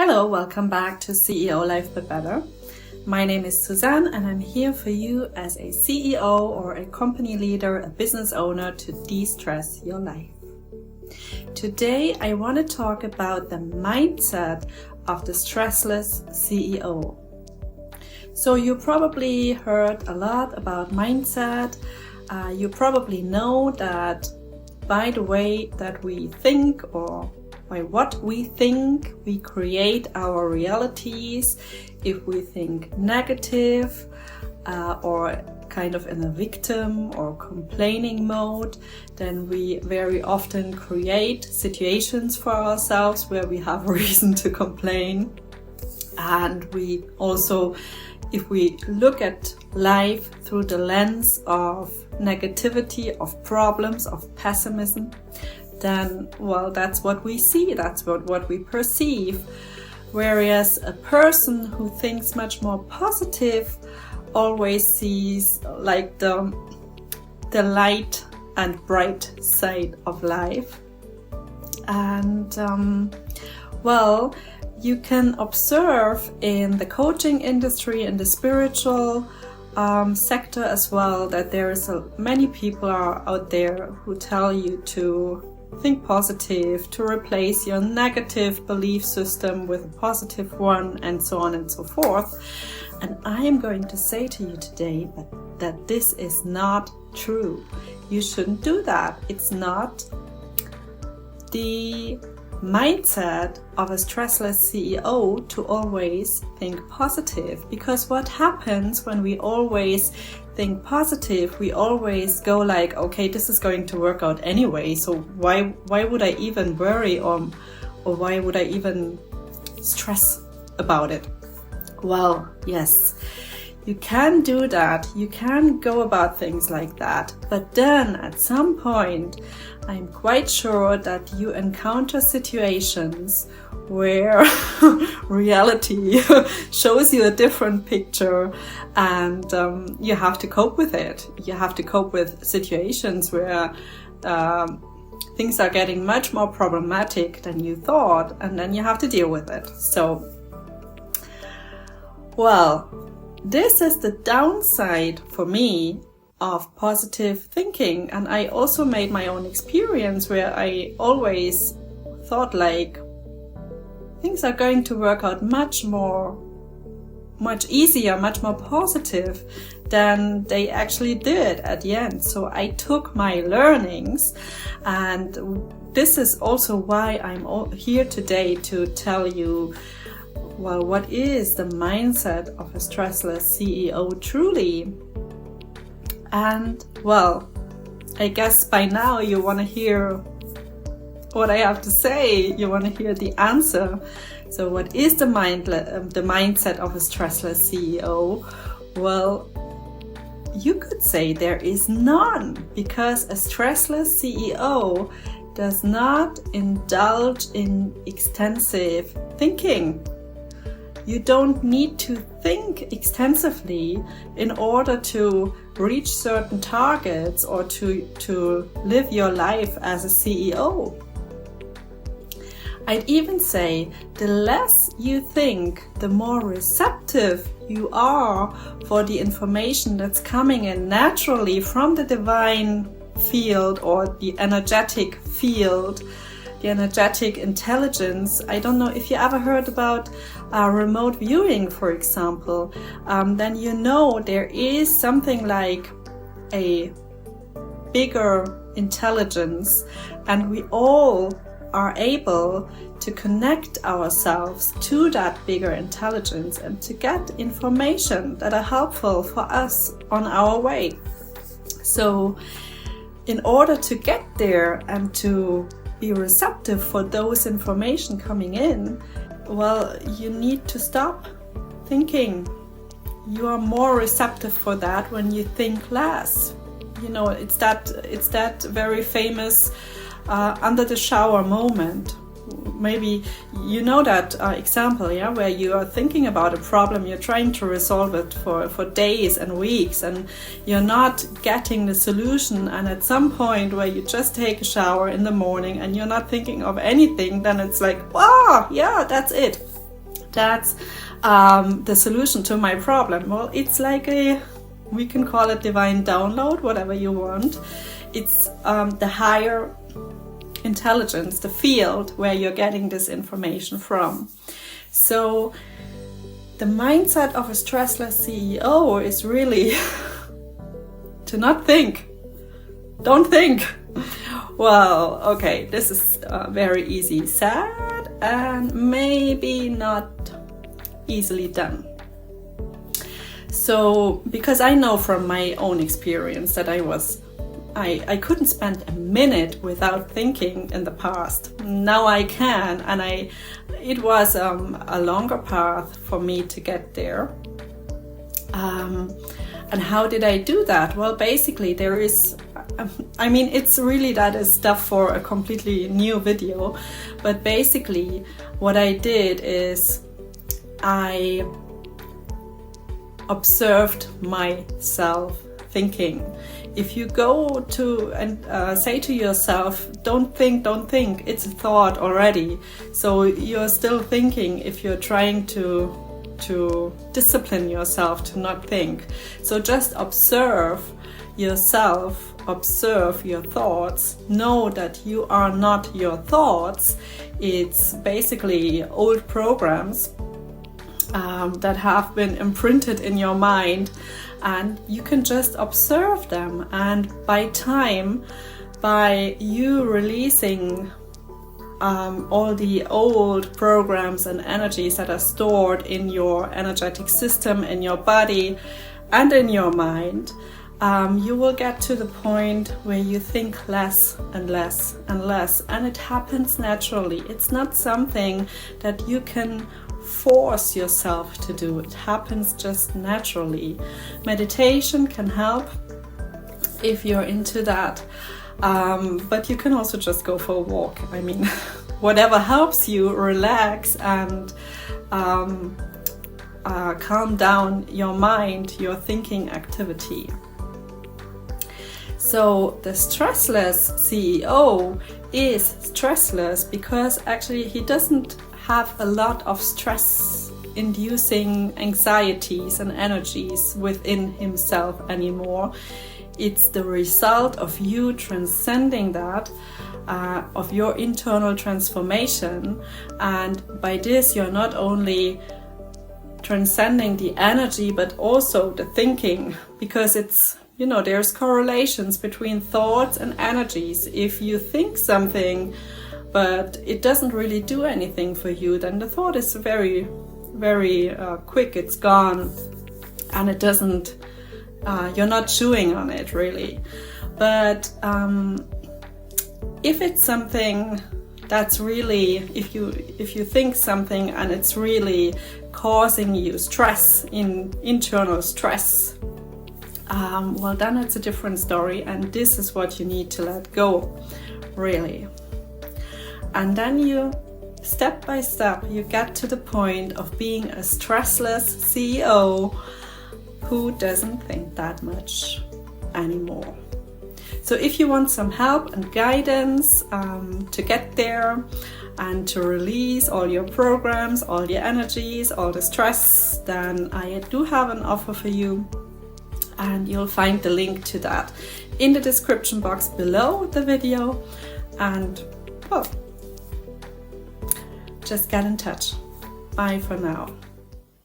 Hello, welcome back to CEO Life But Better. My name is Suzanne and I'm here for you as a CEO or a company leader, a business owner to de-stress your life. Today I want to talk about the mindset of the Stressless CEO. So you probably heard a lot about mindset. You probably know that by the way that we think or by what we think, we create our realities. If we think negative or kind of in a victim or complaining mode, then we very often create situations for ourselves where we have reason to complain. And we also, if we look at life through the lens of negativity, of problems, of pessimism, then, well, that's what we see, that's what we perceive. Whereas a person who thinks much more positive always sees like the light and bright side of life. And, well, you can observe in the coaching industry, in the spiritual sector as well, that there is many people are out there who tell you to think positive, to replace your negative belief system with a positive one, and so on and so forth. And I am going to say to you today that this is not true. You shouldn't do that. It's not the mindset of a stressless CEO to always think positive, because what happens when we always think positive, we always go like, okay, this is going to work out anyway, so why would I even worry or why would I even stress about it? Well, yes, you can do that, you can go about things like that, but then at some point I'm quite sure that you encounter situations where reality shows you a different picture, and you have to cope with it. You have to cope with situations where things are getting much more problematic than you thought, and then you have to deal with it. So, well, this is the downside for me of positive thinking. And I also made my own experience where I always thought like things are going to work out much easier, much more positive than they actually did at the end. So I took my learnings, and this is also why I'm here today to tell you, well, what is the mindset of a stressless CEO truly? And, well, I guess by now you want to hear what I have to say. You want to hear the answer. So what is the mindset of a stressless CEO? Well, you could say there is none, because a stressless CEO does not indulge in extensive thinking. You don't need to think extensively in order to reach certain targets or to live your life as a CEO. I'd even say the less you think, the more receptive you are for the information that's coming in naturally from the divine field or the energetic field, the energetic intelligence. I don't know if you ever heard about remote viewing, for example. Then you know there is something like a bigger intelligence, and we all are able to connect ourselves to that bigger intelligence and to get information that are helpful for us on our way. So in order to get there and to be receptive for those information coming in, well, you need to stop thinking. You are more receptive for that when you think less. You know, it's that very famous under the shower moment. Maybe you know that example, yeah, where you are thinking about a problem, you're trying to resolve it for days and weeks, and you're not getting the solution. And at some point where you just take a shower in the morning and you're not thinking of anything, then it's like, wow, yeah, that's it. that's the solution to my problem. Well, it's like we can call it divine download, whatever you want. It's the higher intelligence, the field where you're getting this information from. So the mindset of a stressless CEO is really to not think. Don't think. Well, okay, this is very easy said and maybe not easily done. So, because I know from my own experience that I couldn't spend a minute without thinking in the past. Now I can, and it was a longer path for me to get there. And how did I do that? Well, basically there is, it's really, that is stuff for a completely new video. But basically what I did is I observed myself thinking. If you go to and say to yourself, don't think, it's a thought already. So you're still thinking if you're trying to discipline yourself to not think. So just observe yourself, observe your thoughts, know that you are not your thoughts. It's basically old programs that have been imprinted in your mind, and you can just observe them. And by you releasing all the old programs and energies that are stored in your energetic system, in your body and in your mind, you will get to the point where you think less and less and less, and it happens naturally. It's not something that you can force yourself to do. It happens just naturally. Meditation can help if you're into that, but you can also just go for a walk. Whatever helps you relax and calm down your mind, your thinking activity. So the stressless CEO is stressless because actually he doesn't have a lot of stress-inducing anxieties and energies within himself anymore. It's the result of you transcending that, of your internal transformation. And by this, you're not only transcending the energy, but also the thinking, because it's, there's correlations between thoughts and energies. If you think something, but it doesn't really do anything for you, then the thought is very, very quick, it's gone, and it doesn't, you're not chewing on it really. But if it's something that's really, if you think something and it's really causing you stress, internal stress, well, then it's a different story, and this is what you need to let go, really. And then you, step by step, you get to the point of being a stressless CEO who doesn't think that much anymore. So if you want some help and guidance to get there and to release all your programs, all your energies, all the stress, then I do have an offer for you. And you'll find the link to that in the description box below the video. And, well, just get in touch. Bye for now.